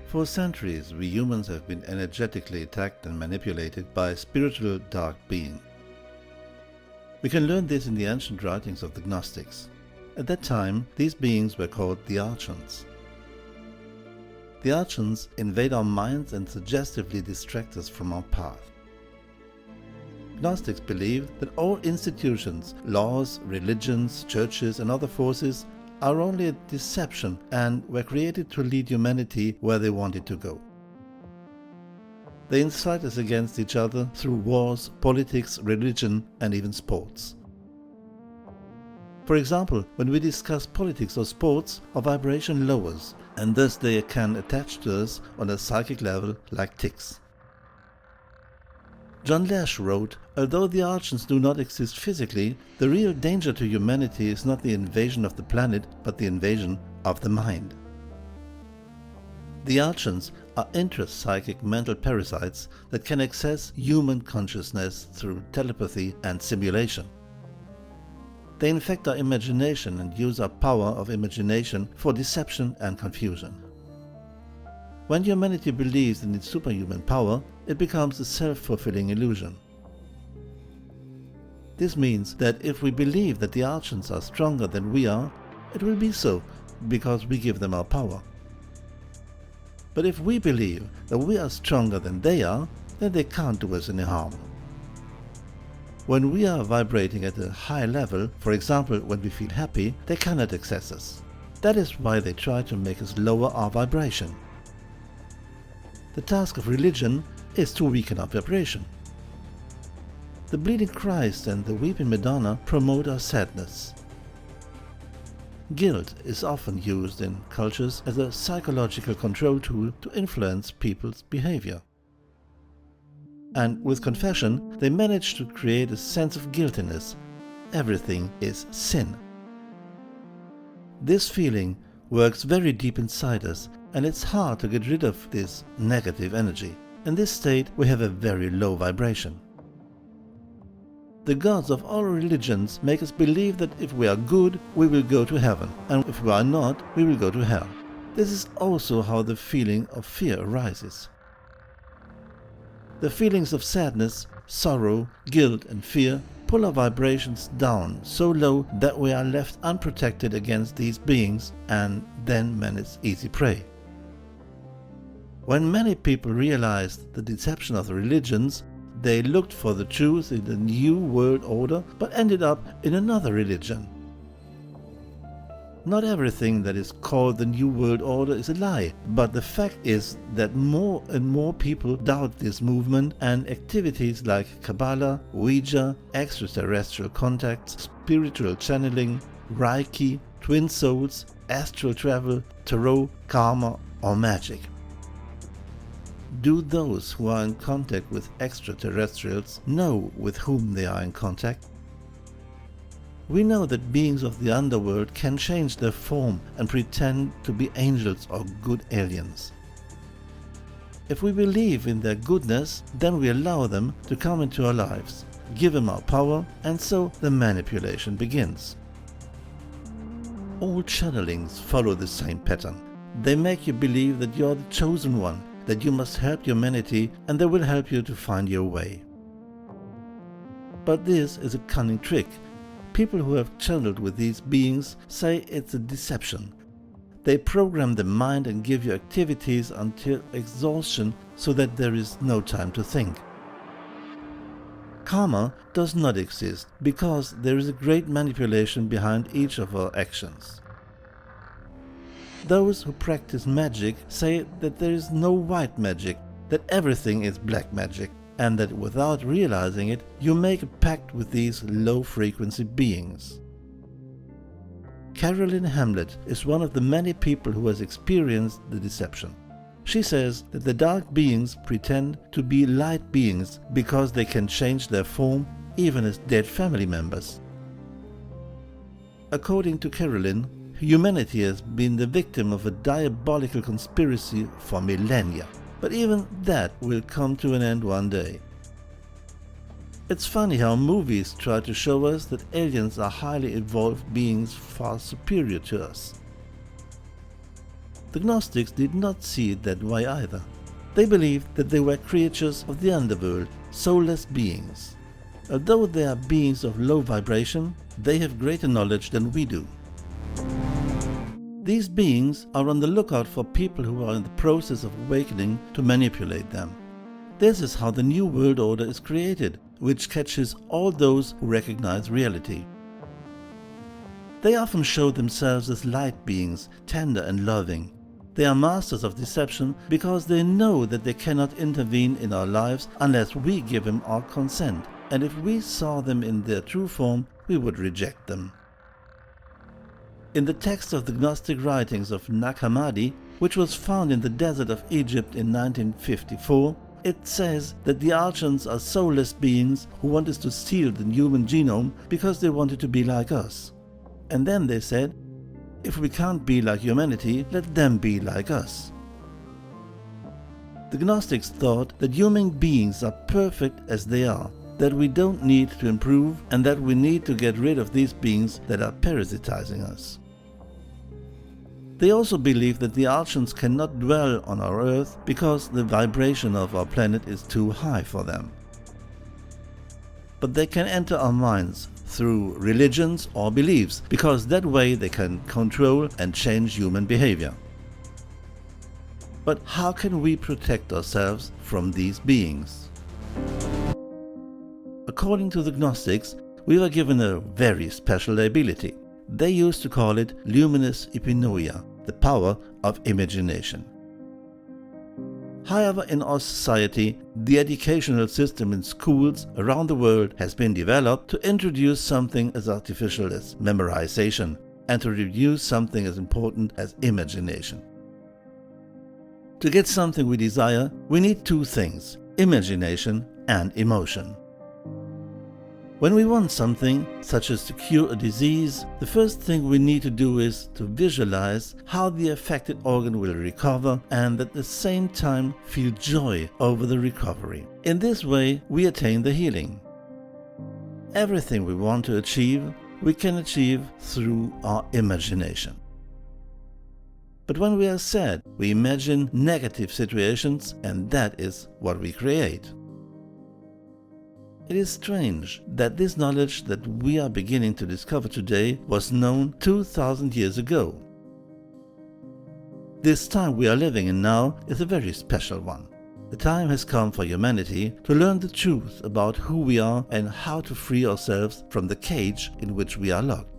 For centuries, we humans have been energetically attacked and manipulated by a spiritual dark being. We can learn this in the ancient writings of the Gnostics. At that time, these beings were called the Archons. The Archons invade our minds and suggestively distract us from our path. Gnostics believe that all institutions, laws, religions, churches and other forces are only a deception and were created to lead humanity where they wanted to go. They incite us against each other through wars, politics, religion and even sports. For example, when we discuss politics or sports, our vibration lowers and thus they can attach to us on a psychic level like ticks. John Lash wrote, "Although the Archons do not exist physically, the real danger to humanity is not the invasion of the planet, but the invasion of the mind." The Archons are intra-psychic mental parasites that can access human consciousness through telepathy and simulation. They infect our imagination and use our power of imagination for deception and confusion. When humanity believes in its superhuman power, it becomes a self-fulfilling illusion. This means that if we believe that the Archons are stronger than we are, it will be so because we give them our power. But if we believe that we are stronger than they are, then they can't do us any harm. When we are vibrating at a high level, for example when we feel happy, they cannot access us. That is why they try to make us lower our vibration. The task of religion is to weaken our vibration. The bleeding Christ and the weeping Madonna promote our sadness. Guilt is often used in cultures as a psychological control tool to influence people's behavior. And with confession, they manage to create a sense of guiltiness. Everything is sin. This feeling works very deep inside us, and it's hard to get rid of this negative energy. In this state, we have a very low vibration. The gods of all religions make us believe that if we are good, we will go to heaven, and if we are not, we will go to hell. This is also how the feeling of fear arises. The feelings of sadness, sorrow, guilt and fear pull our vibrations down so low that we are left unprotected against these beings, and then man is easy prey. When many people realized the deception of the religions, they looked for the truth in the New World Order but ended up in another religion. Not everything that is called the New World Order is a lie, but the fact is that more and more people doubt this movement, and activities like Kabbalah, Ouija, extraterrestrial contacts, spiritual channeling, Reiki, twin souls, astral travel, tarot, karma or magic. Do those who are in contact with extraterrestrials know with whom they are in contact? We know that beings of the underworld can change their form and pretend to be angels or good aliens. If we believe in their goodness, then we allow them to come into our lives, give them our power, and so the manipulation begins. All channelings follow the same pattern. They make you believe that you are the chosen one, that you must help humanity, and they will help you to find your way. But this is a cunning trick. People who have channeled with these beings say it's a deception. They program the mind and give you activities until exhaustion so that there is no time to think. Karma does not exist because there is a great manipulation behind each of our actions. Those who practice magic say that there is no white magic, that everything is black magic, and that without realizing it, you make a pact with these low-frequency beings. Carolyn Hamlet is one of the many people who has experienced the deception. She says that the dark beings pretend to be light beings because they can change their form even as dead family members. According to Carolyn, humanity has been the victim of a diabolical conspiracy for millennia. But even that will come to an end one day. It's funny how movies try to show us that aliens are highly evolved beings far superior to us. The Gnostics did not see it that way either. They believed that they were creatures of the underworld, soulless beings. Although they are beings of low vibration, they have greater knowledge than we do. These beings are on the lookout for people who are in the process of awakening to manipulate them. This is how the New World Order is created, which catches all those who recognize reality. They often show themselves as light beings, tender and loving. They are masters of deception because they know that they cannot intervene in our lives unless we give them our consent, and if we saw them in their true form, we would reject them. In the text of the Gnostic writings of Nag Hammadi, which was found in the desert of Egypt in 1954, it says that the Archons are soulless beings who wanted to steal the human genome because they wanted to be like us. And then they said, if we can't be like humanity, let them be like us. The Gnostics thought that human beings are perfect as they are, that we don't need to improve, and that we need to get rid of these beings that are parasitizing us. They also believe that the Archons cannot dwell on our Earth because the vibration of our planet is too high for them. But they can enter our minds through religions or beliefs, because that way they can control and change human behavior. But how can we protect ourselves from these beings? According to the Gnostics, we were given a very special ability. They used to call it luminous epinoia, the power of imagination. However, in our society, the educational system in schools around the world has been developed to introduce something as artificial as memorization and to reduce something as important as imagination. To get something we desire, we need two things: imagination and emotion. When we want something, such as to cure a disease, the first thing we need to do is to visualize how the affected organ will recover and at the same time feel joy over the recovery. In this way, we attain the healing. Everything we want to achieve, we can achieve through our imagination. But when we are sad, we imagine negative situations, and that is what we create. It is strange that this knowledge that we are beginning to discover today was known 2000 years ago. This time we are living in now is a very special one. The time has come for humanity to learn the truth about who we are and how to free ourselves from the cage in which we are locked.